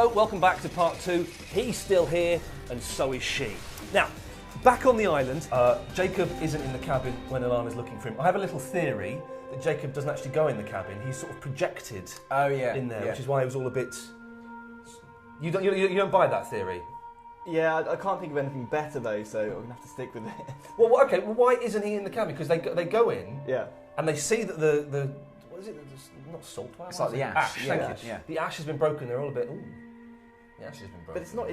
Hello, welcome back to part 2. He's still here, and so is she. Now, back on the island, Jacob isn't in the cabin when Alana's looking for him. I have a little theory that Jacob doesn't actually go in the cabin. He's sort of projected in there, which is why he was all a bit... You don't buy that theory? Yeah, I can't think of anything better though, so I'm going to have to stick with it. Well, okay, well, why isn't he in the cabin? Because they go in, and they see that the what is it? Not salt wax. It's like the ash. Thank you. The ash has been broken. They're all a bit. Ooh, the ash has been broken. But it's not.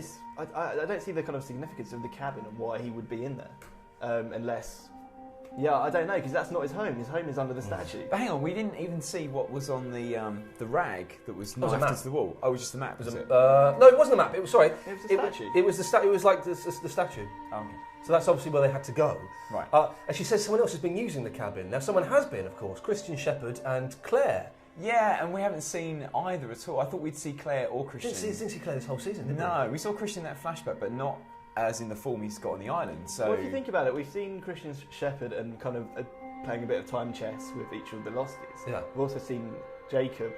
I don't see the kind of significance of the cabin and why he would be in there, unless. Yeah, I don't know because that's not his home. His home is under the statue. But hang on, we didn't even see what was on the rag that was knifed into the wall. Oh, it was just the map. Was it? No, it wasn't a map. It was It was the statue. It was the It was like the statue. Oh, okay. So that's obviously where they had to go. Right. And she says someone else has been using the cabin. Now, someone has been, of course, Christian Shepherd and Claire. Yeah, and we haven't seen either at all. I thought we'd see Claire or Christian. Didn't see Claire this whole season, did we? No, we saw Christian in that flashback, but not as in the form he's got on the island. So, well, if you think about it, we've seen Christian Shepherd and kind of playing a bit of time chess with each of the Losties. Yeah. We've also seen Jacob,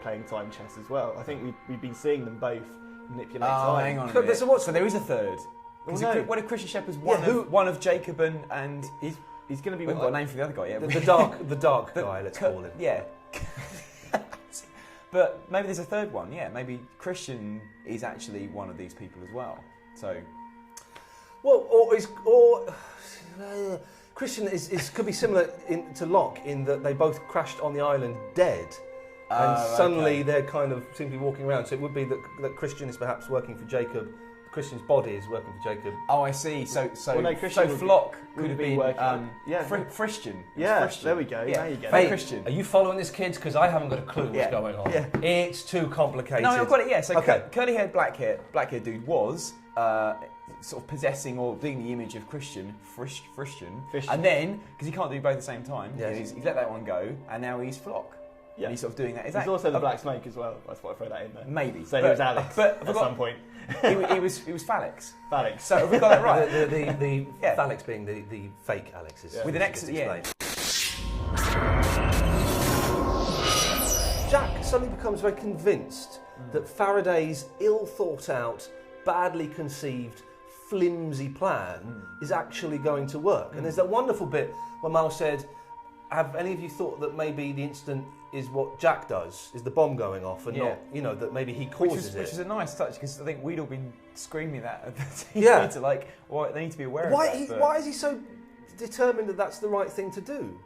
playing time chess as well. I think we've been seeing them both manipulate time. Hang on a minute. So there is a third. Well, no. What if Christian Shepherd's one of Jacob and he's going to be... we haven't got a name for the other guy yet. The dark guy, let's call him. Yeah. But maybe there's a third one, yeah. Maybe Christian is actually one of these people as well. So... Well, Christian could be similar to Locke in that they both crashed on the island dead. And suddenly they're kind of simply walking around. So it would be that Christian is perhaps working for Jacob. Christian's body is working for Jacob. Oh, I see. So Christian Flock could have been Christian. Yeah, there we go. Yeah. Now you get Hey, it. Christian. Are you following this, kids? Because I haven't got a clue what's going on. Yeah. It's too complicated. No, I've got it. Yeah. So Okay. curly-haired, black-haired dude was sort of possessing or being the image of Christian, and then because he can't do both at the same time, he's let that one go, and now he's Flock. Yeah. And he's sort of doing that. He's also the Black Smoke as well. That's why I throw that in there. Maybe. So he was Alex at some point. he was Phalix. Phalix. So have we got that right? the Phalix being the fake Alex is with an excellent. Yeah. Jack suddenly becomes very convinced that Faraday's ill thought out, badly conceived, flimsy plan is actually going to work. And there's that wonderful bit where Mal said, have any of you thought that maybe the incident is what Jack does, is the bomb going off, and not, that maybe he causes it? Which is a nice touch, because I think we'd all been screaming that at the TV they need to be aware of that. Why is he so determined that that's the right thing to do?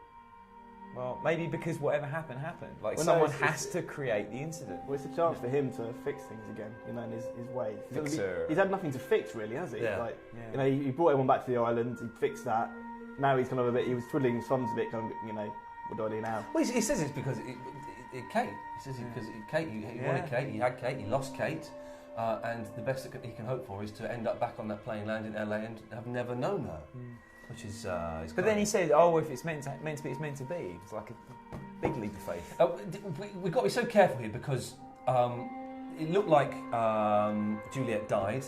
Well, maybe because whatever happened. Like, someone has to create the incident. Well, it's a chance for him to fix things again, in his way. Fixer. He's had nothing to fix, really, has he? Yeah. He brought everyone back to the island, he fixed that. Now he's kind of he was twiddling his thumbs a bit, kind of, what do I do now? Well, he says it's because Kate. He says because Kate, he wanted Kate, he had Kate, he lost Kate, and the best that he can hope for is to end up back on that plane, land in LA, and have never known her, which is. But then he said, "Oh, if it's meant to be, it's meant to be." It's like a big leap of faith. We've got to be so careful here because it looked like Juliet died,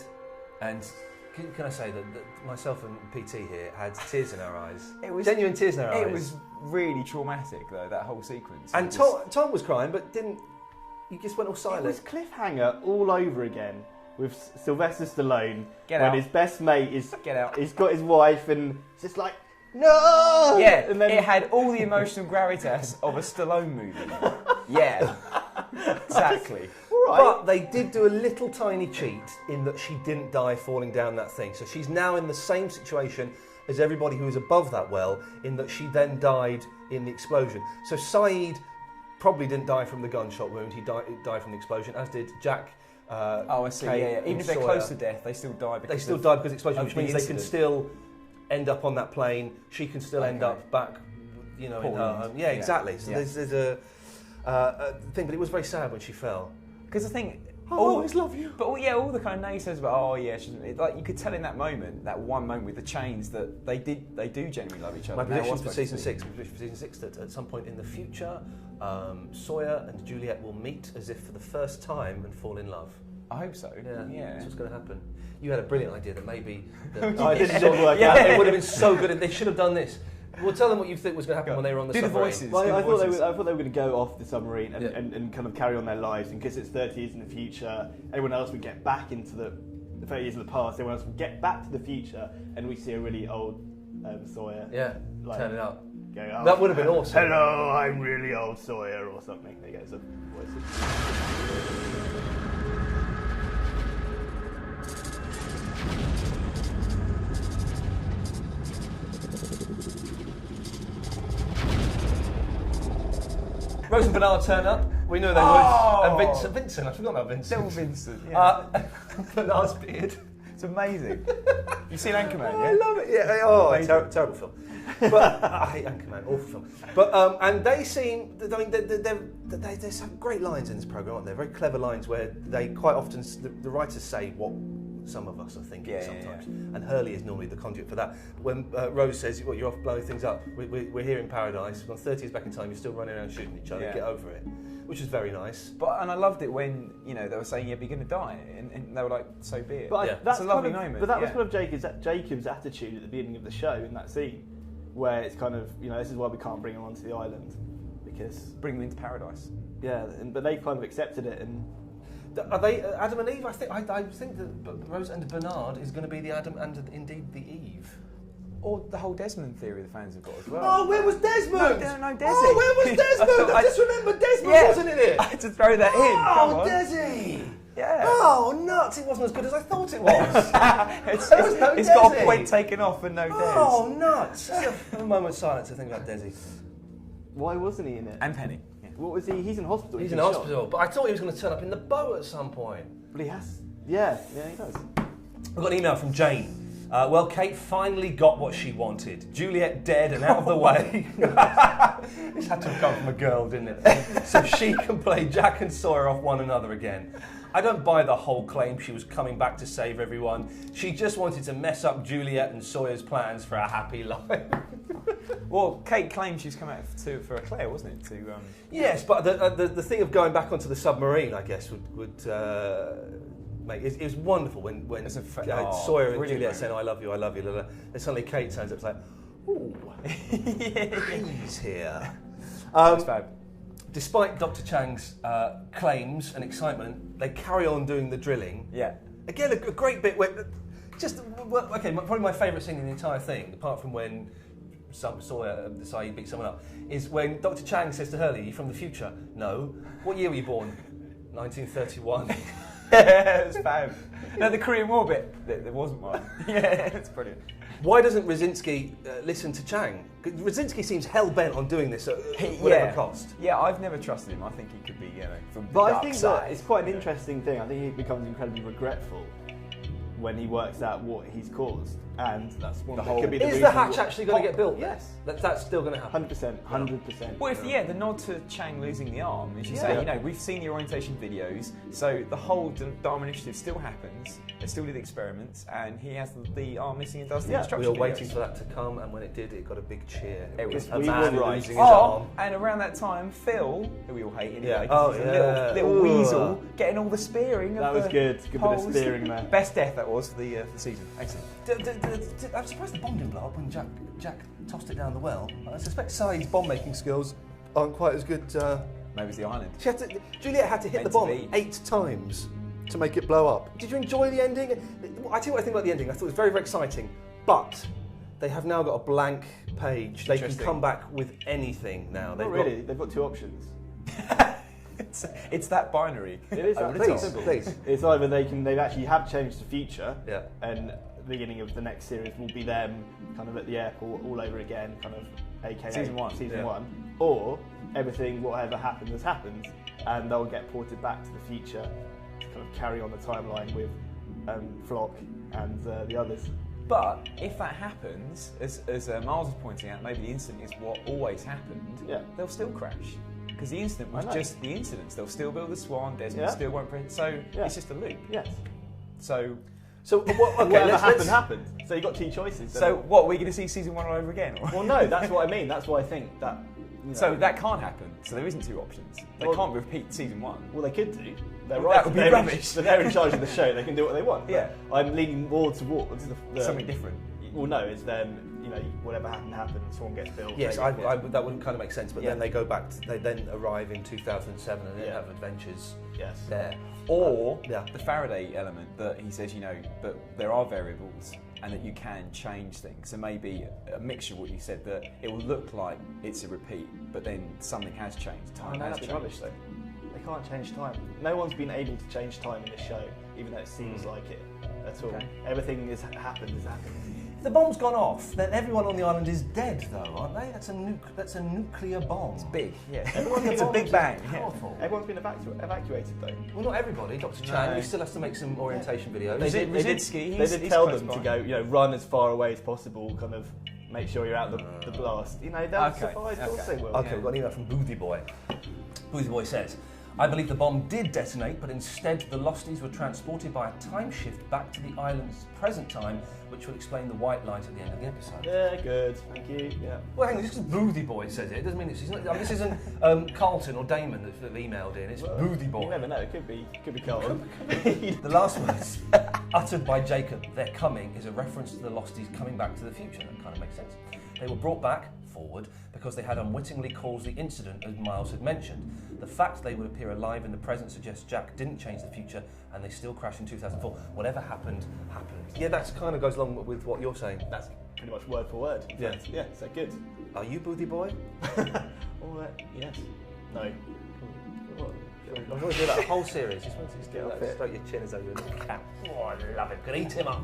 and. Can I say that myself and PT here had tears in our eyes? It was genuine tears in our eyes. It was really traumatic, though, that whole sequence. And Tom was crying, but didn't. He just went all silent. It was cliffhanger all over again with Sylvester Stallone his best mate is He's got his wife and it's just like no. Yeah, and then it had all the emotional gravitas of a Stallone movie. Yeah, exactly. Right. But they did do a little tiny cheat in that she didn't die falling down that thing. So she's now in the same situation as everybody who is above that well, in that she then died in the explosion. So Saeed probably didn't die from the gunshot wound. He died from the explosion, as did Jack. I see. Kate, Even if they're close to death, they still die. They still died because of the explosion, which means they can still end up on that plane. She can still end up back, in her home. Yeah, exactly. So there's a thing, but it was very sad when she fell. Because I think I always love you. But all the kind of naysayers about like you could tell in that moment, that one moment with the chains, that they do genuinely love each other. My prediction for season 6 that at some point in the future, Sawyer and Juliet will meet as if for the first time and fall in love. I hope so. Yeah. That's what's going to happen. You had a brilliant idea that maybe it didn't work out. It would have been so good. They should have done this. Well, tell them what you think was going to happen when they were on the submarine. Do the voices. Well, I thought they were going to go off the submarine and kind of carry on their lives. And because it's 30 years in the future, everyone else would get back into the 30 years in the past. Everyone else would get back to the future, and we see a really old Sawyer. Yeah, turning up. Go, oh, that would have been awesome. Hello, I'm really old Sawyer, or something. There goes the voices. Rose and Bernard turn up. We knew they would. And Vincent, I forgot about Vincent. Still Vincent, yeah. Bernard's beard. It's amazing. You've seen Anchorman, I love it. Yeah. Oh, terrible film. But I hate Anchorman. Awful film. But and they seem. I mean, there's some great lines in this program, aren't there? Very clever lines where they quite often the writers say what some of us are thinking sometimes. Yeah. And Hurley is normally the conduit for that. When Rose says, "Well, you're off blowing things up. We're here in paradise. We've gone 30 years back in time. You're still running around shooting each other. Get over it." Which is very nice. And I loved it when they were saying, "Yeah, but you're going to die," and they were like, "So be it." But that's a lovely moment. But that was kind of Jacob's attitude at the beginning of the show in that scene, where it's kind of this is why we can't bring him onto the island, because bring them into paradise. Yeah, but they kind of accepted it. And are they Adam and Eve? I think that Rose and Bernard is going to be the Adam and indeed the Eve. Or the whole Desmond theory the fans have got as well. Oh, where was Desmond? No, Desi. Oh, where was Desmond? I just remembered Desmond wasn't in it. I had to throw that in. Oh, Desi. Yeah. Oh, nuts. It wasn't as good as I thought it was. It's got a point taken off and no Des. Oh, nuts. Just a moment's silence to think about Desi. Why wasn't he in it? And Penny. Yeah. What was he? He's in hospital. He's in hospital. But I thought he was going to turn up in the boat at some point. But he has. Yeah, he does. I've got an email from Jane. Well, Kate finally got what she wanted. Juliet dead and out of the way. This had to have come from a girl, didn't it? So she can play Jack and Sawyer off one another again. I don't buy the whole claim she was coming back to save everyone. She just wanted to mess up Juliet and Sawyer's plans for a happy life. Well, Kate claimed she was coming out for a Claire, wasn't it? Yes, but the thing of going back onto the submarine, I guess, would it was wonderful when Sawyer and Juliet saying, I love you, and suddenly Kate turns up and like, ooh, he's here. That's fab. Despite Dr. Chang's claims and excitement, they carry on doing the drilling. Yeah. Again, a great bit where, probably my favourite scene in the entire thing, apart from when Sawyer decides he beats someone up, is when Dr. Chang says to Hurley, "Are you from the future?" "No." "What year were you born?" 1931. Yeah, it's fab. No, the Korean War bit, there wasn't one. Yeah, it's brilliant. Why doesn't Rosinsky listen to Chang? Rosinsky seems hell-bent on doing this at whatever cost. Yeah, I've never trusted him. I think he could be, from the dark side. But I think that it's quite an interesting thing. I think he becomes incredibly regretful when he works out what he's caused, and that's one. Is the hatch actually going to get built? Yes, that's still going to happen. 100%. Well, the nod to Chang losing the arm, as you say, we've seen the orientation videos, so the whole Dharma initiative still happens. They still do the experiments, and he has the arm missing and does the instruction. We were waiting for that to come, and when it did, it got a big cheer. It was a man losing his arm. And around that time, Phil, who we all hate anyway, little weasel, getting all the spearing. That was good. Good bit of spearing there. Best death that was for the season. Excellent. I'm surprised the bomb didn't blow up when Jack tossed it down the well. I suspect Sai's bomb-making skills aren't quite as good. Maybe it's the island. Juliet had to hit the bomb 8 times to make it blow up. Did you enjoy the ending? I tell you what I think about the ending. I thought it was very, very exciting. But they have now got a blank page. They can come back with anything now. They've got 2 options. It's that binary. It is that simple. Please. It's either they actually have changed the future, and the beginning of the next series will be them kind of at the airport all over again, kind of AKA season one, or everything, whatever happened has happened, and they'll get ported back to the future to kind of carry on the timeline with Flock and the others. But if that happens, as Miles was pointing out, maybe the incident is what always happened. Yeah. They'll still crash. Because the incident was just the incidents. They'll still build the Swan, Desmond still won't print. So it's just a loop. Yes. So whatever happened. So you've got 2 choices. So what, are we going to see season 1 all over again? Well, no, that's what I mean. That's why I think that. So that can't happen. So there isn't 2 options. They can't repeat season 1. Well, they could do. That would be rubbish. But they're in charge of the show. They can do what they want. Yeah. I'm leaning more towards something different. well, no, it's them. Whatever happened. Someone gets built. Yes, that would kind of make sense. But then they go back. They then arrive in 2007 and then have adventures. Yes. There. Or the Faraday element that he says, but there are variables and that you can change things. So maybe a mixture of what you said, that it will look like it's a repeat, but then something has changed. Time has changed. Rubbish though. They can't change time. No one's been able to change time in this show, even though it seems like it at all. Okay. Everything has happened. If the bomb's gone off, then everyone on the island is dead, though, aren't they? That's a nuclear bomb. It's big, yeah. It's a big bang. Powerful. Everyone's been evacuated, though. Well, not everybody. Dr. Chan, he still has to make some orientation videos. They did tell them to go, run as far away as possible, kind of make sure you're out the blast. They'll survive. Of course they will. Okay, we've got an email from Boothie Boy. Boothie Boy says, I believe the bomb did detonate, but instead the Losties were transported by a time shift back to the island's present time, which will explain the white light at the end of the episode. Yeah, good. Thank you. Yeah. Well, hang on, just because Boothie Boy says it doesn't mean it's not. This isn't Carlton or Damon that have emailed in. It's Boothie Boy. You never know. It could be Carlton. The last words uttered by Jacob, "They're coming," is a reference to the Losties coming back to the future. That kind of makes sense. They were brought back forward because they had unwittingly caused the incident, as Miles had mentioned. The fact they would appear alive in the present suggests Jack didn't change the future and they still crashed in 2004. Whatever happened, happened. Yeah, that kind of goes along with what you're saying. That's pretty much word for word. Yeah. Yeah, so good. Are you Boothie Boy? Yes. No. I'm going to do that whole series. Just want to get off it. Stroke your chin as though you're a little cat. Oh, I love it. Could eat him up.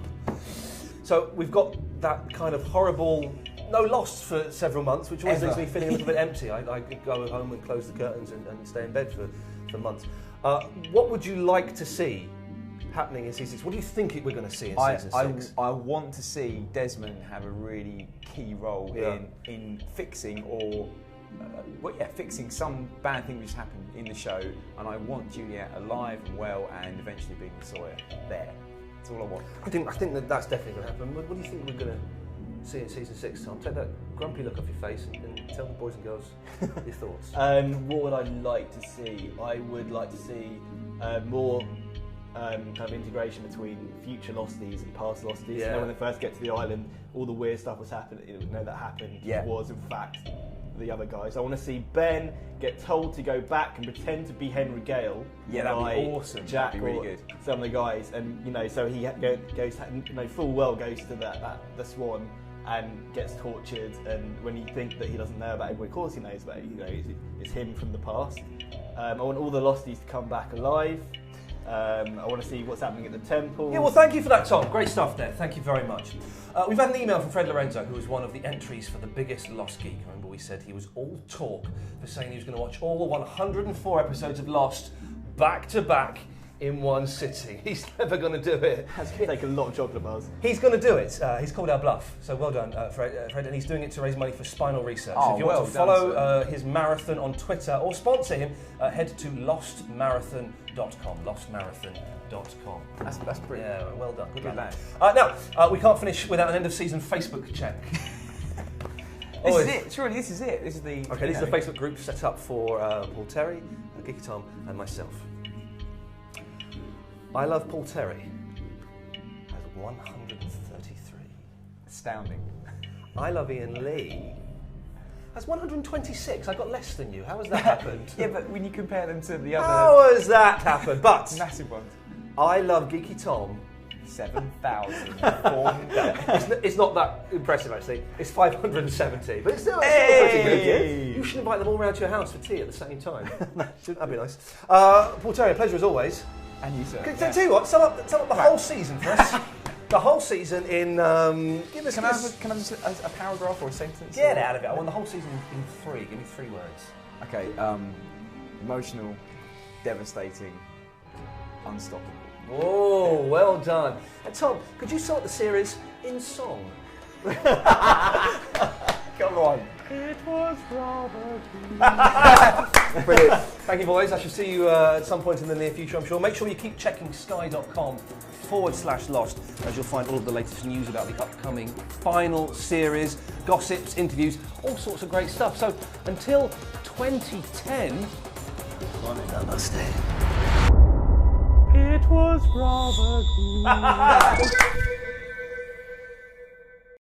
So we've got that kind of horrible... No Lost for several months, which always leaves me feeling a little bit empty. I could go home and close the curtains and stay in bed for months. What would you like to see happening in season 6? What do you think we're going to see in season 6? I want to see Desmond have a really key role in fixing fixing some bad thing which happened in the show, and I want Juliet alive and well and eventually being the Sawyer there. That's all I want. I think that's definitely going to happen. What do you think we're going to see in season 6, Tom? Take that grumpy look off your face and tell the boys and girls your thoughts. What would I like to see? I would like to see more kind of integration between future Losties and past Losties. Yeah. When they first get to the island, all the weird stuff was happening. That happened was in fact the other guys. I want to see Ben get told to go back and pretend to be Henry Gale. Yeah, that'd be awesome. Jack, that'd be really good. Some of the guys, and so he goes, full well goes to the Swan and gets tortured. And when you think that he doesn't know about it, well, of course he knows about it. It's him from the past. I want all the Losties to come back alive. I want to see what's happening at the temple. Yeah, well, thank you for that, Tom. Great stuff there. Thank you very much. We've had an email from Fred Lorenzo, who was one of the entries for the biggest Lost Geek. Remember, we said he was all talk for saying he was going to watch all 104 episodes of Lost back to back in one sitting. He's never going to do it. That's going to take a lot of chocolate bars. He's going to do it. He's called our bluff. So well done, Fred. And he's doing it to raise money for spinal research. So if you want to follow his marathon on Twitter or sponsor him, head to lostmarathon.com. Lostmarathon.com. That's pretty. Yeah, well done. Good lad. Now, we can't finish without an end of season Facebook check. This is it. Surely this is it. This is the. Okay, this is the Facebook group set up for Paul Terry, Geeky Tom, and myself. I Love Paul Terry has 133. Astounding. I Love Ian Lee has 126. I got less than you. How has that happened? Yeah, but when you compare them to the other... How has that happened? But massive ones. I Love Geeky Tom. 7,000. It's not that impressive, actually. It's 570, but it's still pretty good. Yeah? You should invite them all round to your house for tea at the same time. That'd be nice. Paul Terry, a pleasure as always. And you, sir. Tell you what, sum up the whole season for us. The whole season in... Can I have just a paragraph or a sentence? Get out of it. I want the whole season in 3. Give me 3 words. Okay. Emotional, devastating, unstoppable. Oh, well done. And Tom, could you start the series in song? Come on. It was rather Brilliant. Thank you, boys. I shall see you at some point in the near future, I'm sure. Make sure you keep checking sky.com/lost, as you'll find all of the latest news about the upcoming final series, gossips, interviews, all sorts of great stuff. So until 2010, namaste. It was rather good.